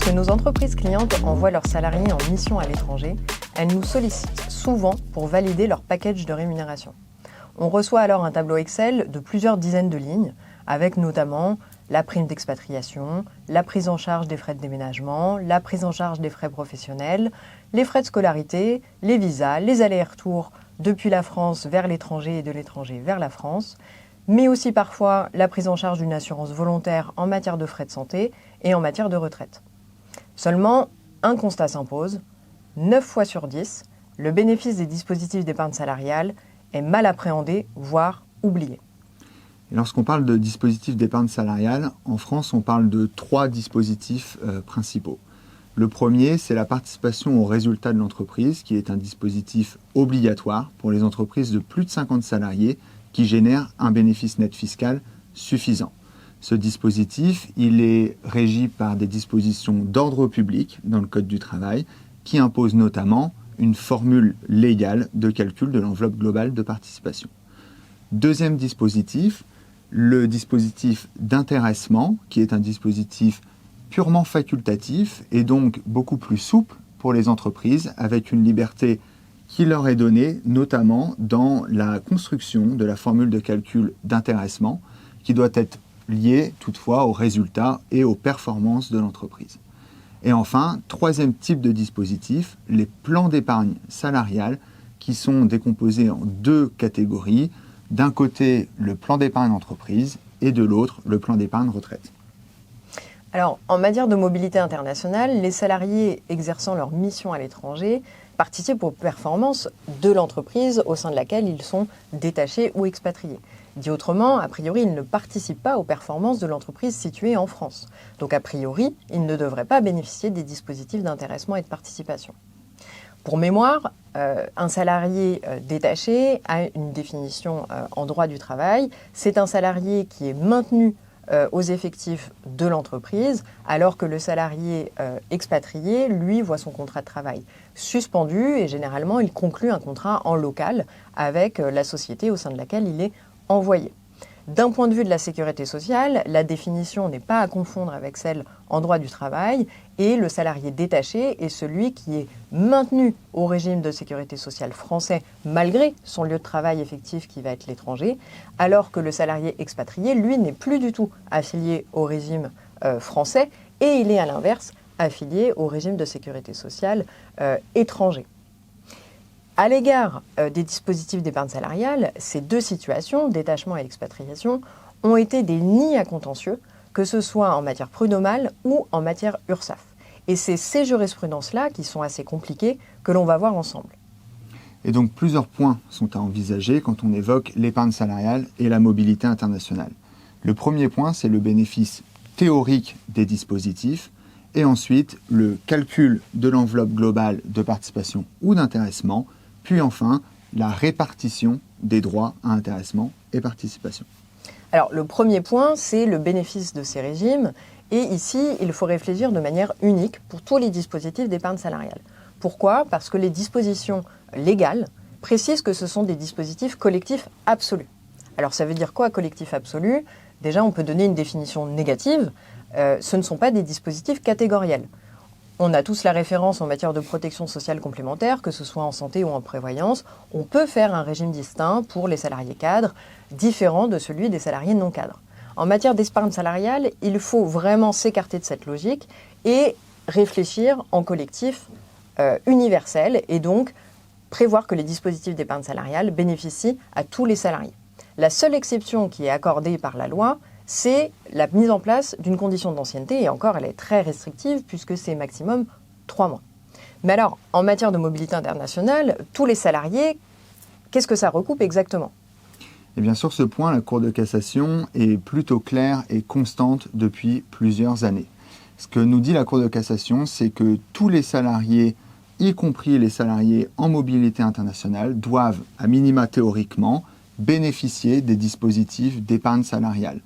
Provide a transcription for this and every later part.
Lorsque nos entreprises clientes envoient leurs salariés en mission à l'étranger, elles nous sollicitent souvent pour valider leur package de rémunération. On reçoit alors un tableau Excel de plusieurs dizaines de lignes, avec notamment la prime d'expatriation, la prise en charge des frais de déménagement, la prise en charge des frais professionnels, les frais de scolarité, les visas, les allers-retours depuis la France vers l'étranger et de l'étranger vers la France, mais aussi parfois la prise en charge d'une assurance volontaire en matière de frais de santé et en matière de retraite. Seulement, un constat s'impose, 9 fois sur 10, le bénéfice des dispositifs d'épargne salariale est mal appréhendé, voire oublié. Et lorsqu'on parle de dispositifs d'épargne salariale, en France, on parle de 3 dispositifs principaux. Le premier, c'est la participation aux résultats de l'entreprise, qui est un dispositif obligatoire pour les entreprises de plus de 50 salariés qui génèrent un bénéfice net fiscal suffisant. Ce dispositif, il est régi par des dispositions d'ordre public dans le Code du travail, qui imposent notamment une formule légale de calcul de l'enveloppe globale de participation. Deuxième dispositif, le dispositif d'intéressement, qui est un dispositif purement facultatif et donc beaucoup plus souple pour les entreprises, avec une liberté qui leur est donnée, notamment dans la construction de la formule de calcul d'intéressement, qui doit être liée toutefois aux résultats et aux performances de l'entreprise. Et enfin, troisième type de dispositif, les plans d'épargne salariale, qui sont décomposés en 2 catégories. D'un côté, le plan d'épargne entreprise et de l'autre, le plan d'épargne retraite. Alors, en matière de mobilité internationale, les salariés exerçant leur mission à l'étranger participent aux performances de l'entreprise au sein de laquelle ils sont détachés ou expatriés. Dit autrement, a priori, ils ne participent pas aux performances de l'entreprise située en France. Donc, a priori, ils ne devraient pas bénéficier des dispositifs d'intéressement et de participation. Pour mémoire, un salarié détaché a une définition en droit du travail. C'est un salarié qui est maintenu aux effectifs de l'entreprise, alors que le salarié expatrié, lui, voit son contrat de travail suspendu et généralement, il conclut un contrat en local avec la société au sein de laquelle il est envoyé. D'un point de vue de la sécurité sociale, la définition n'est pas à confondre avec celle en droit du travail et le salarié détaché est celui qui est maintenu au régime de sécurité sociale français malgré son lieu de travail effectif qui va être l'étranger, alors que le salarié expatrié, lui, n'est plus du tout affilié au régime français et il est à l'inverse affilié au régime de sécurité sociale étranger. À l'égard des dispositifs d'épargne salariale, ces 2 situations, détachement et expatriation, ont été des nids à contentieux, que ce soit en matière prud'homale ou en matière URSSAF. Et c'est ces jurisprudences-là qui sont assez compliquées que l'on va voir ensemble. Et donc plusieurs points sont à envisager quand on évoque l'épargne salariale et la mobilité internationale. Le premier point, c'est le bénéfice théorique des dispositifs et ensuite le calcul de l'enveloppe globale de participation ou d'intéressement, puis enfin la répartition des droits à intéressement et participation. Alors le premier point, c'est le bénéfice de ces régimes. Et ici, il faut réfléchir de manière unique pour tous les dispositifs d'épargne salariale. Pourquoi ? Parce que les dispositions légales précisent que ce sont des dispositifs collectifs absolus. Alors ça veut dire quoi, collectif absolu ? Déjà, on peut donner une définition négative. Ce ne sont pas des dispositifs catégoriels. On a tous la référence en matière de protection sociale complémentaire, que ce soit en santé ou en prévoyance. On peut faire un régime distinct pour les salariés cadres, différent de celui des salariés non cadres. En matière d'épargne salariale, il faut vraiment s'écarter de cette logique et réfléchir en collectif universel et donc prévoir que les dispositifs d'épargne salariale bénéficient à tous les salariés. La seule exception qui est accordée par la loi, c'est la mise en place d'une condition d'ancienneté, et encore elle est très restrictive puisque c'est maximum 3 mois. Mais alors, en matière de mobilité internationale, tous les salariés, qu'est-ce que ça recoupe exactement ? Et bien sur ce point, la Cour de cassation est plutôt claire et constante depuis plusieurs années. Ce que nous dit la Cour de cassation, c'est que tous les salariés, y compris les salariés en mobilité internationale, doivent, à minima théoriquement, bénéficier des dispositifs d'épargne salariale.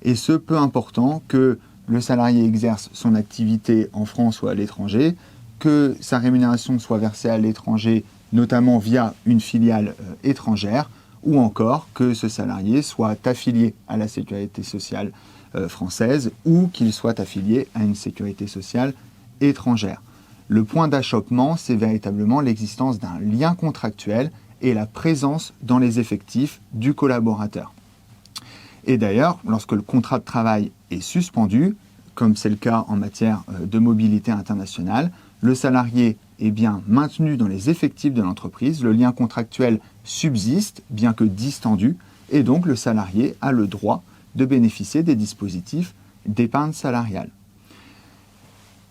Et ce, peu important que le salarié exerce son activité en France ou à l'étranger, que sa rémunération soit versée à l'étranger, notamment via une filiale étrangère, ou encore que ce salarié soit affilié à la sécurité sociale française ou qu'il soit affilié à une sécurité sociale étrangère. Le point d'achoppement, c'est véritablement l'existence d'un lien contractuel et la présence dans les effectifs du collaborateur. Et d'ailleurs, lorsque le contrat de travail est suspendu, comme c'est le cas en matière de mobilité internationale, le salarié est bien maintenu dans les effectifs de l'entreprise, le lien contractuel subsiste, bien que distendu, et donc le salarié a le droit de bénéficier des dispositifs d'épargne salariale.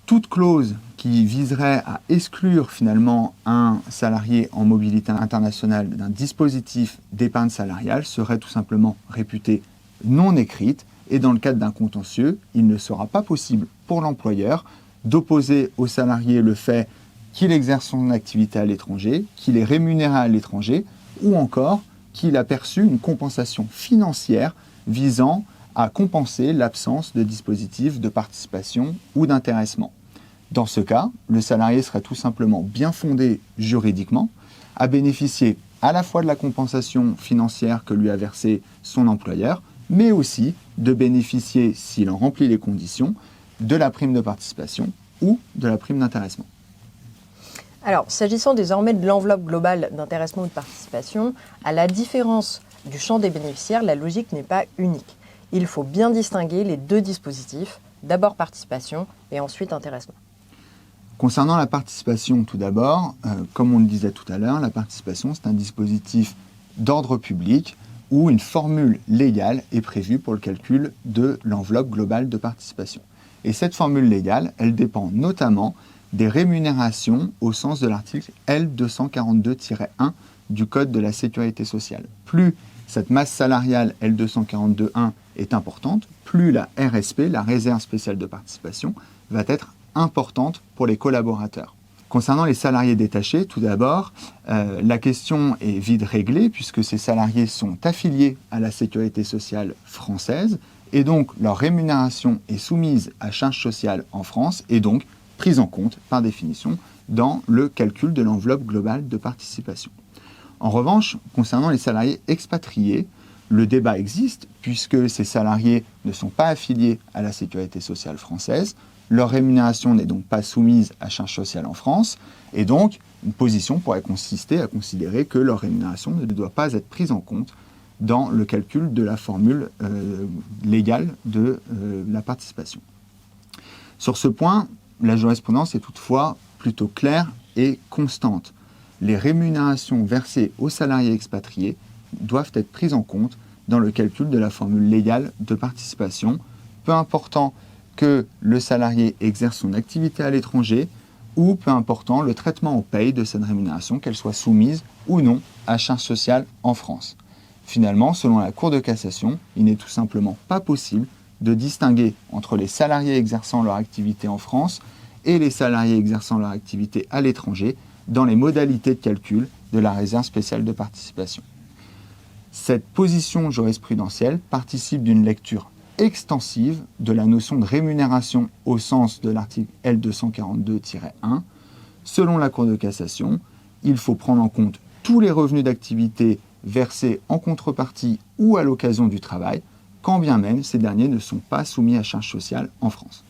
Toute clause qui viserait à exclure finalement un salarié en mobilité internationale d'un dispositif d'épargne salariale serait tout simplement réputée non écrite, et dans le cadre d'un contentieux, il ne sera pas possible pour l'employeur d'opposer au salarié le fait qu'il exerce son activité à l'étranger, qu'il est rémunéré à l'étranger, ou encore qu'il a perçu une compensation financière visant à compenser l'absence de dispositifs de participation ou d'intéressement. Dans ce cas, le salarié serait tout simplement bien fondé juridiquement à bénéficier à la fois de la compensation financière que lui a versée son employeur, mais aussi de bénéficier, s'il en remplit les conditions, de la prime de participation ou de la prime d'intéressement. Alors, s'agissant désormais de l'enveloppe globale d'intéressement ou de participation, à la différence du champ des bénéficiaires, la logique n'est pas unique. Il faut bien distinguer les deux dispositifs, d'abord participation et ensuite intéressement. Concernant la participation, tout d'abord, comme on le disait tout à l'heure, la participation, c'est un dispositif d'ordre public où une formule légale est prévue pour le calcul de l'enveloppe globale de participation. Et cette formule légale, elle dépend notamment des rémunérations au sens de l'article L242-1 du Code de la Sécurité sociale. Plus cette masse salariale L242-1 est importante, plus la RSP, la réserve spéciale de participation, va être importante pour les collaborateurs. Concernant les salariés détachés, tout d'abord, la question est vite réglée puisque ces salariés sont affiliés à la sécurité sociale française et donc leur rémunération est soumise à charge sociale en France et donc prise en compte par définition dans le calcul de l'enveloppe globale de participation. En revanche, concernant les salariés expatriés, le débat existe puisque ces salariés ne sont pas affiliés à la sécurité sociale française. Leur rémunération n'est donc pas soumise à charge sociale en France, et donc une position pourrait consister à considérer que leur rémunération ne doit pas être prise en compte dans le calcul de la formule légale de la participation. Sur ce point, la jurisprudence est toutefois plutôt claire et constante. Les rémunérations versées aux salariés expatriés doivent être prises en compte dans le calcul de la formule légale de participation, peu important que le salarié exerce son activité à l'étranger ou peu important le traitement au paye de cette rémunération, qu'elle soit soumise ou non à charge sociale en France. Finalement, selon la Cour de cassation, il n'est tout simplement pas possible de distinguer entre les salariés exerçant leur activité en France et les salariés exerçant leur activité à l'étranger dans les modalités de calcul de la réserve spéciale de participation. Cette position jurisprudentielle participe d'une lecture extensive de la notion de rémunération au sens de l'article L242-1. Selon la Cour de cassation, il faut prendre en compte tous les revenus d'activité versés en contrepartie ou à l'occasion du travail, quand bien même ces derniers ne sont pas soumis à charge sociale en France.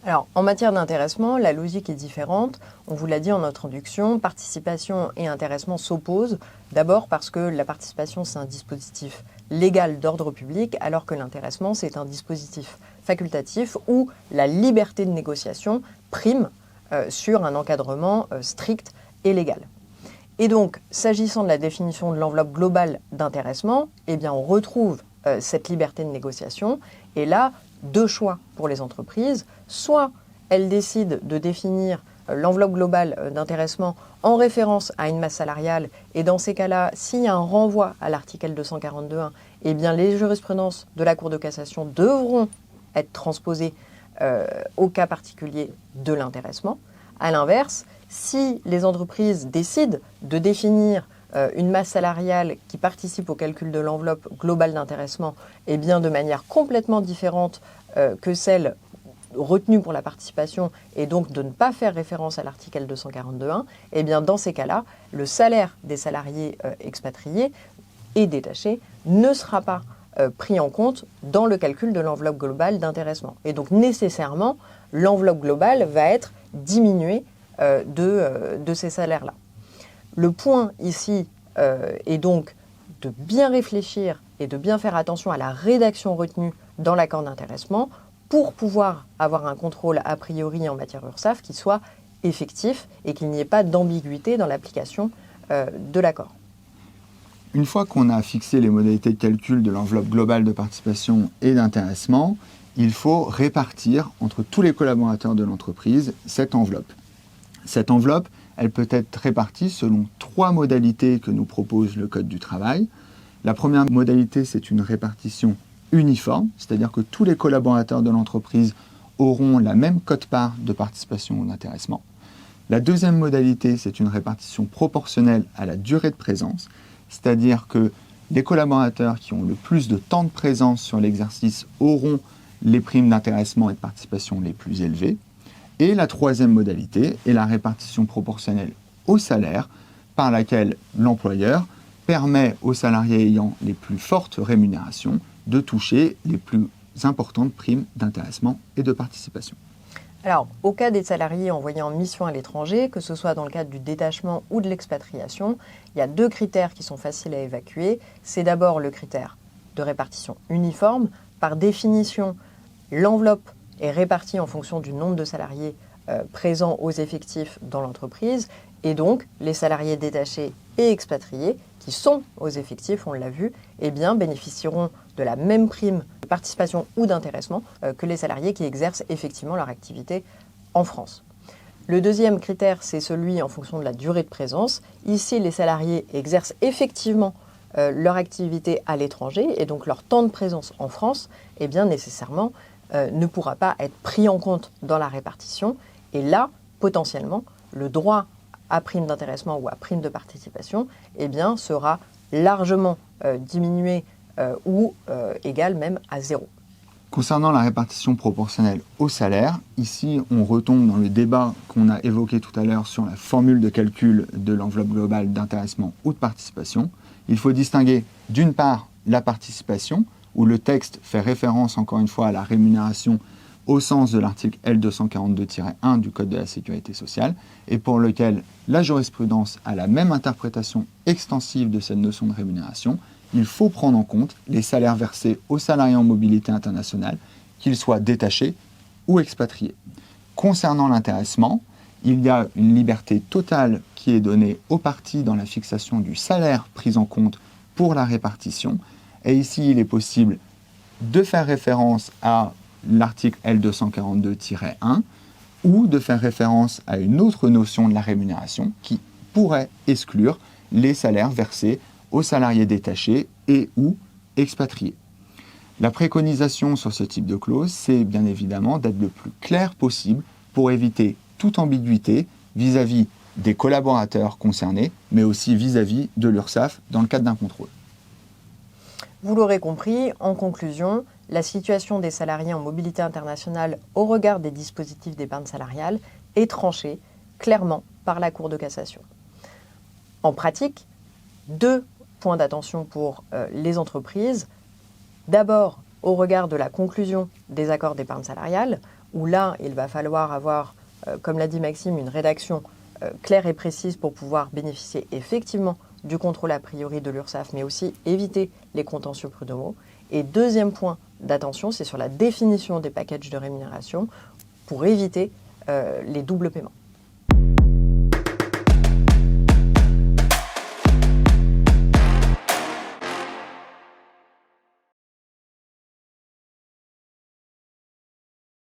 Alors, en matière d'intéressement, la logique est différente. On vous l'a dit en introduction, participation et intéressement s'opposent. D'abord parce que la participation, c'est un dispositif légal d'ordre public, alors que l'intéressement, c'est un dispositif facultatif où la liberté de négociation prime sur un encadrement strict et légal. Et donc, s'agissant de la définition de l'enveloppe globale d'intéressement, eh bien, on retrouve cette liberté de négociation. Et là, deux choix pour les entreprises. Soit elles décident de définir l'enveloppe globale d'intéressement en référence à une masse salariale, et dans ces cas-là, s'il y a un renvoi à l'article L242.1, eh bien les jurisprudences de la Cour de cassation devront être transposées au cas particulier de l'intéressement. À l'inverse, si les entreprises décident de définir une masse salariale qui participe au calcul de l'enveloppe globale d'intéressement, eh bien de manière complètement différente que celle retenue pour la participation, et donc de ne pas faire référence à l'article L242.1, eh bien dans ces cas-là, le salaire des salariés expatriés et détachés ne sera pas pris en compte dans le calcul de l'enveloppe globale d'intéressement. Et donc nécessairement, l'enveloppe globale va être diminuée de ces salaires-là. Le point ici est donc de bien réfléchir et de bien faire attention à la rédaction retenue dans l'accord d'intéressement pour pouvoir avoir un contrôle a priori en matière URSSAF qui soit effectif et qu'il n'y ait pas d'ambiguïté dans l'application de l'accord. Une fois qu'on a fixé les modalités de calcul de l'enveloppe globale de participation et d'intéressement, il faut répartir entre tous les collaborateurs de l'entreprise cette enveloppe. Cette enveloppe, elle peut être répartie selon 3 modalités que nous propose le Code du travail. La première modalité, c'est une répartition uniforme, c'est-à-dire que tous les collaborateurs de l'entreprise auront la même quote-part de participation ou d'intéressement. La deuxième modalité, c'est une répartition proportionnelle à la durée de présence, c'est-à-dire que les collaborateurs qui ont le plus de temps de présence sur l'exercice auront les primes d'intéressement et de participation les plus élevées. Et la troisième modalité est la répartition proportionnelle au salaire, par laquelle l'employeur permet aux salariés ayant les plus fortes rémunérations de toucher les plus importantes primes d'intéressement et de participation. Alors, au cas des salariés envoyés en mission à l'étranger, que ce soit dans le cadre du détachement ou de l'expatriation, il y a 2 critères qui sont faciles à évacuer. C'est d'abord le critère de répartition uniforme. Par définition, l'enveloppe est répartie en fonction du nombre de salariés présents aux effectifs dans l'entreprise. Et donc, les salariés détachés et expatriés, qui sont aux effectifs, on l'a vu, eh bien, bénéficieront de la même prime de participation ou d'intéressement que les salariés qui exercent effectivement leur activité en France. Le deuxième critère, c'est celui en fonction de la durée de présence. Ici, les salariés exercent effectivement leur activité à l'étranger et donc leur temps de présence en France, eh bien, nécessairement, ne pourra pas être pris en compte dans la répartition. Et là, potentiellement, le droit à prime d'intéressement ou à prime de participation, eh bien, sera largement diminué ou égal même à 0. Concernant la répartition proportionnelle au salaire, ici on retombe dans le débat qu'on a évoqué tout à l'heure sur la formule de calcul de l'enveloppe globale d'intéressement ou de participation. Il faut distinguer d'une part la participation, où le texte fait référence encore une fois à la rémunération au sens de l'article L242-1 du Code de la Sécurité sociale, et pour lequel la jurisprudence a la même interprétation extensive de cette notion de rémunération. Il faut prendre en compte les salaires versés aux salariés en mobilité internationale, qu'ils soient détachés ou expatriés. Concernant l'intéressement, il y a une liberté totale qui est donnée aux parties dans la fixation du salaire pris en compte pour la répartition. Et ici, il est possible de faire référence à l'article L242-1 ou de faire référence à une autre notion de la rémunération qui pourrait exclure les salaires versés aux salariés détachés et ou expatriés. La préconisation sur ce type de clause, c'est bien évidemment d'être le plus clair possible pour éviter toute ambiguïté vis-à-vis des collaborateurs concernés, mais aussi vis-à-vis de l'URSSAF dans le cadre d'un contrôle. Vous l'aurez compris, en conclusion, la situation des salariés en mobilité internationale au regard des dispositifs d'épargne salariale est tranchée clairement par la Cour de cassation. En pratique, 2 points d'attention pour les entreprises. D'abord, au regard de la conclusion des accords d'épargne salariale, où là, il va falloir avoir, comme l'a dit Maxime, une rédaction claire et précise pour pouvoir bénéficier effectivement du contrôle a priori de l'URSSAF, mais aussi éviter les contentieux prud'homaux. Et deuxième point d'attention, c'est sur la définition des packages de rémunération pour éviter les doubles paiements.